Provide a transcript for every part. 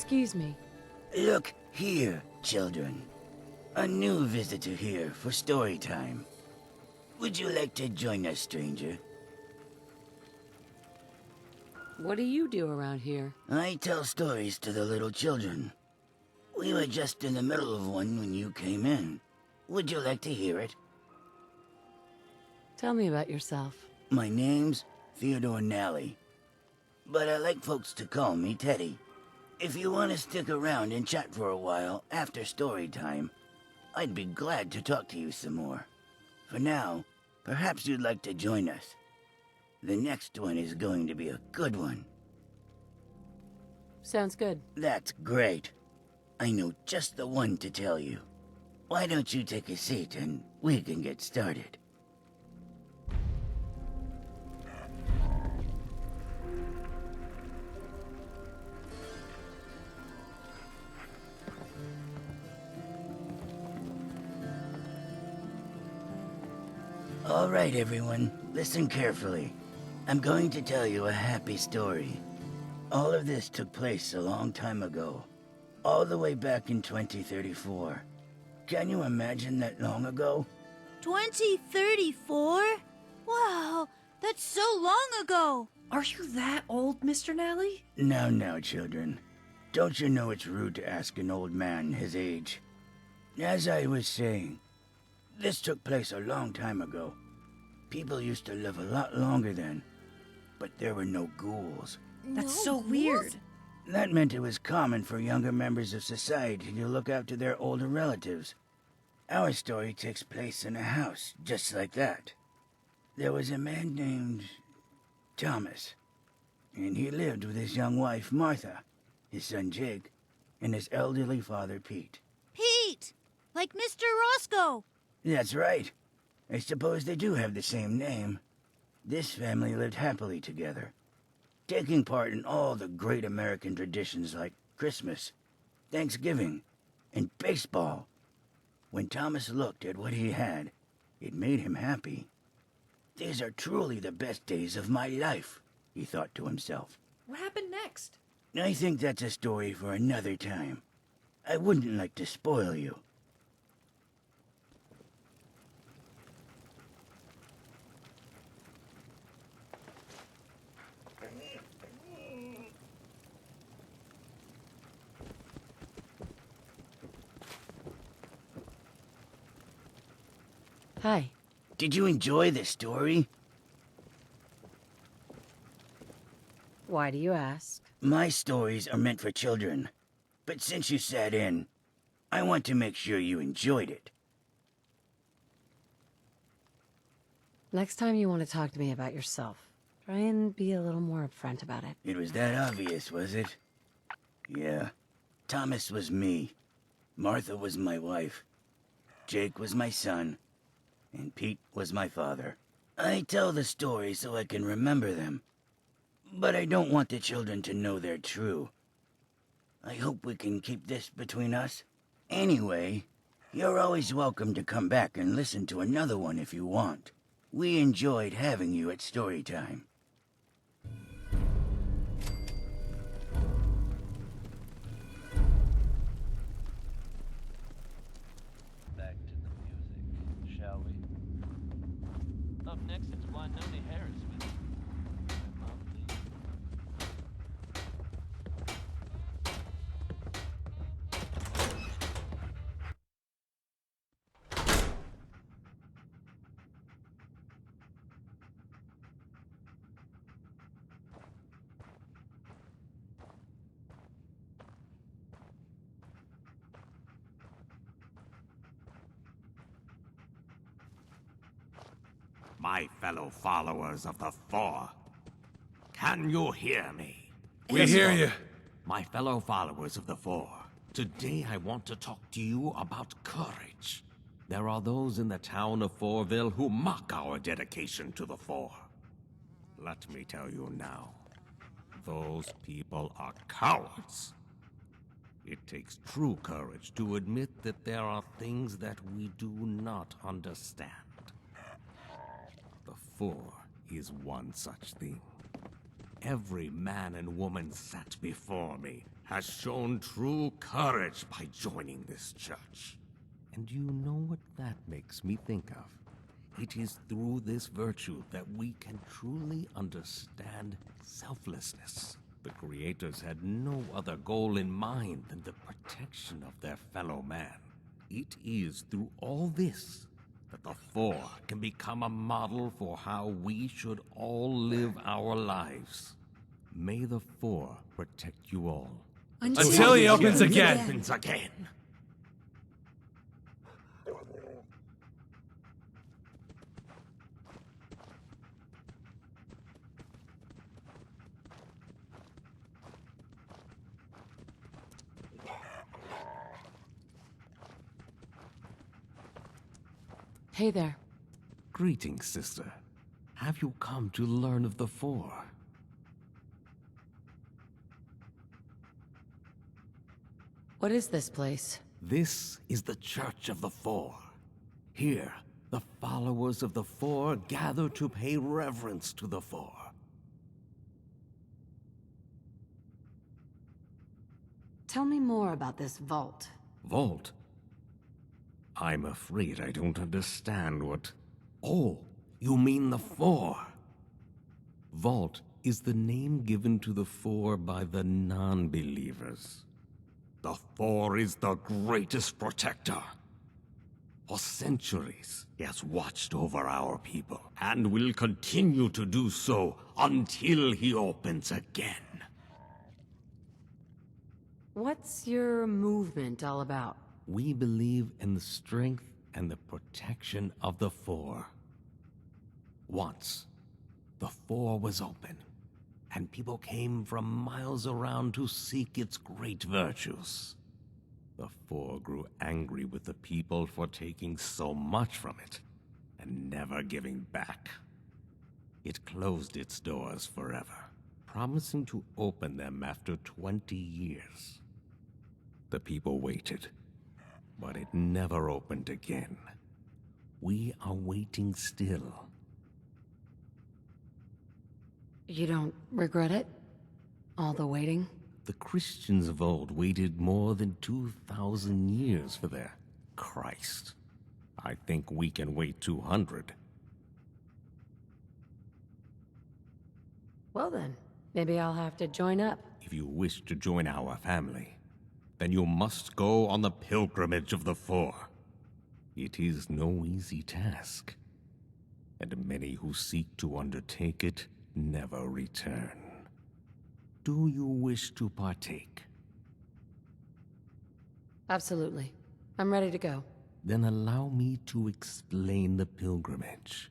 Excuse me. Look here, children. A new visitor here for story time. Would you like to join us, stranger? What do you do around here? I tell stories to the little children. We were just in the middle of one when you came in. Would you like to hear it? Tell me about yourself. My name's Theodore Nally, but I like folks to call me Teddy. If you want to stick around and chat for a while after story time, I'd be glad to talk to you some more. For now, perhaps you'd like to join us. The next one is going to be a good one. Sounds good. That's great. I know just the one to tell you. Why don't you take a seat and we can get started? All right, everyone, listen carefully. I'm going to tell you a happy story. All of this took place a long time ago, all the way back in 2034. Can you imagine that long ago? 2034? Wow, that's so long ago. Are you that old, Mr. Nally? Now, children. Don't you know it's rude to ask an old man his age? As I was saying, this took place a long time ago. People used to live a lot longer then, but there were no ghouls. That's No so ghouls? weird. That meant it was common for younger members of society to look out to their older relatives. Our story takes place in a house just like that. There was a man named Thomas, and he lived with his young wife Martha, his son Jake, and his elderly father Pete. Pete! Like Mr. Roscoe. That's right. I suppose they do have the same name. This family lived happily together, taking part in all the great American traditions like Christmas, Thanksgiving, and baseball. When Thomas looked at what he had, it made him happy. These are truly the best days of my life, he thought to himself. What happened next? I think that's a story for another time. I wouldn't like to spoil you. Hi. Did you enjoy the story? Why do you ask? My stories are meant for children, but since you sat in, I want to make sure you enjoyed it. Next time you want to talk to me about yourself, try and be a little more upfront about it. It was that obvious, was it? Yeah. Thomas was me. Martha was my wife. Jake was my son. And Pete was my father. I tell the stories so I can remember them. But I don't want the children to know they're true. I hope we can keep this between us. Anyway, you're always welcome to come back and listen to another one if you want. We enjoyed having you at Storytime. Back to the music, shall we? Up next, it's Wynonie Harris with My fellow followers of the Four, can you hear me? We hear you. My fellow followers of the Four, today I want to talk to you about courage. There are those in the town of Fourville who mock our dedication to the Four. Let me tell you now, those people are cowards. It takes true courage to admit that there are things that we do not understand. The Four is one such thing. every man and woman sat before me has shown true courage by joining this church. And you know what that makes me think of? It is through this virtue that we can truly understand selflessness. The creators had no other goal in mind than the protection of their fellow man. It is through all this that the Four can become a model for how we should all live our lives. May the Four protect you all. Until he opens again. Opens again. Hey there. Greetings, sister. Have you come to learn of the Four? What is this place? This is the Church of the Four. Here, the followers of the Four gather to pay reverence to the Four. Tell me more about this vault. Vault? I'm afraid I don't understand what... Oh, you mean the Four. Vault is the name given to the Four by the non-believers. The Four is the greatest protector. For centuries, he has watched over our people, and will continue to do so until he opens again. What's your movement all about? We believe in the strength and the protection of the Four. Once, the Four was open, and people came from miles around to seek its great virtues. The Four grew angry with the people for taking so much from it, and never giving back. It closed its doors forever, promising to open them after 20 years. The people waited, but it never opened again. We are waiting still. You don't regret it? All the waiting? The Christians of old waited more than 2,000 years for their Christ. I think we can wait 200. Well then, maybe I'll have to join up. If you wish to join our family, then you must go on the pilgrimage of the Four. It is no easy task, and many who seek to undertake it never return. Do you wish to partake? Absolutely. I'm ready to go. Then allow me to explain the pilgrimage.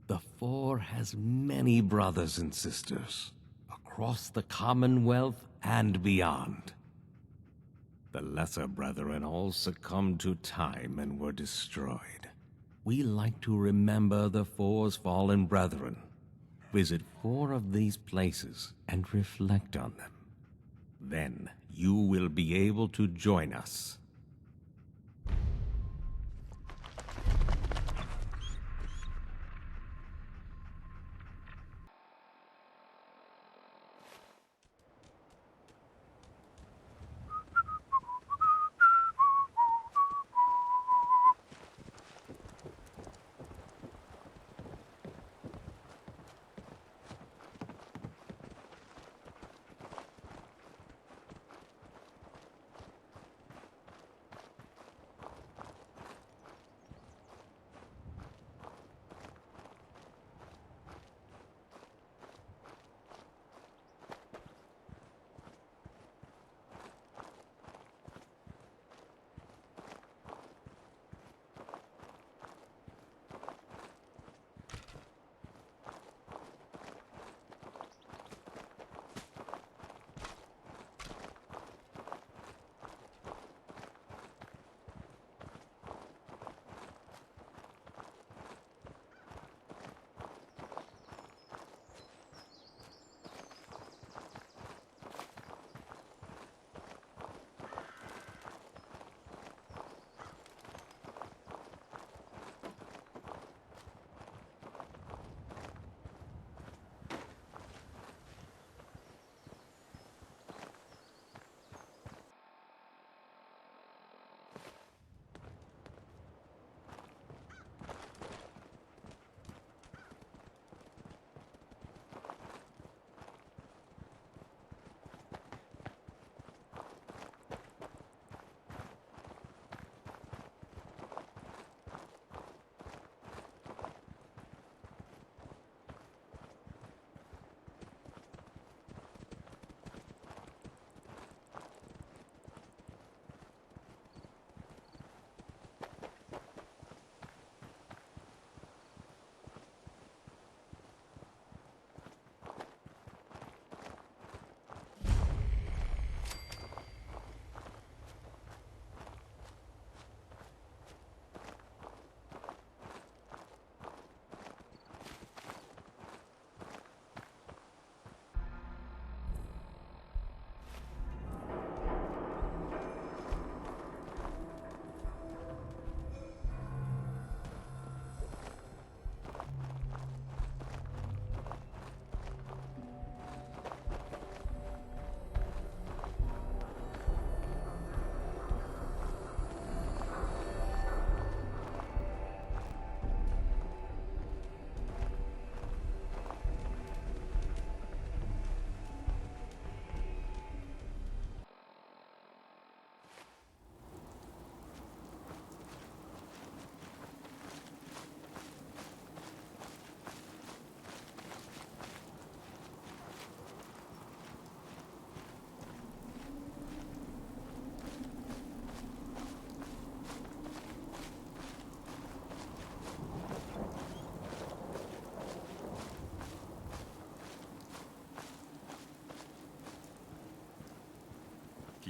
The Four has many brothers and sisters across the Commonwealth and beyond. The lesser brethren all succumbed to time and were destroyed. We like to remember the Four's fallen brethren. Visit 4 of these places and reflect on them. Then you will be able to join us.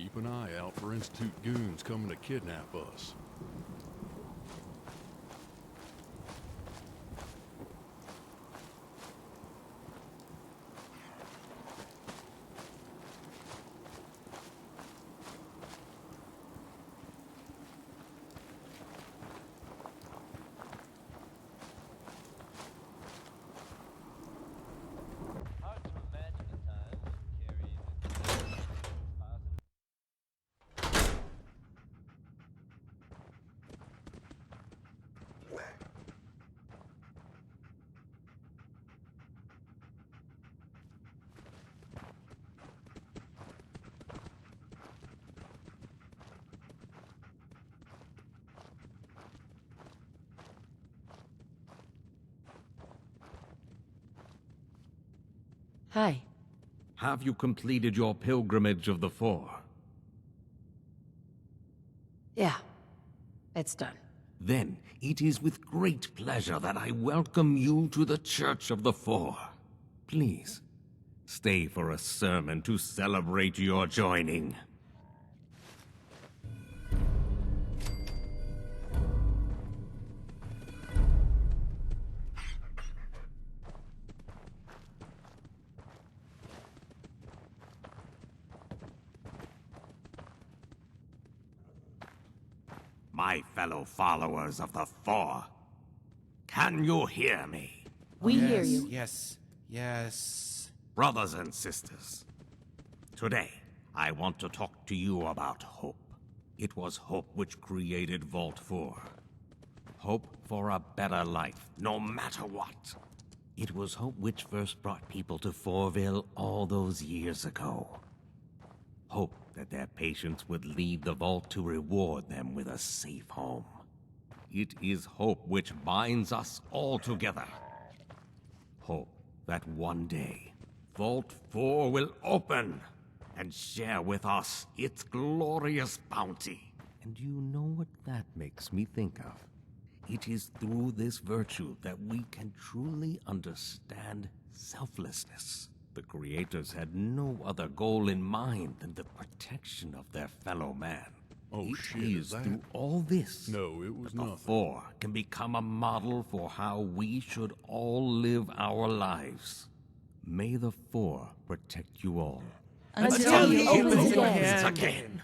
Keep an eye out for Institute goons coming to kidnap us. Hard to imagine a time when carrying a positive. Hi. Have you completed your pilgrimage of the Four? Yeah. It's done. Then it is with great pleasure that I welcome you to the Church of the Four. Please, stay for a sermon to celebrate your joining. My fellow followers of the Four, can you hear me? We hear you. Yes. Brothers and sisters, today I want to talk to you about hope. It was hope which created Vault 4. Hope for a better life, no matter what. It was hope which first brought people to Fourville all those years ago. Hope that their patients would leave the vault to reward them with a safe home. It is hope which binds us all together. Hope that one day, Vault 4 will open and share with us its glorious bounty. And you know what that makes me think of? It is through this virtue that we can truly understand selflessness. The creators had no other goal in mind than the protection of their fellow man. Oh, It shit, is is that? through all this No, it was that the nothing. Four can become a model for how we should all live our lives. May the Four protect you all. Until he he opens opens again. again.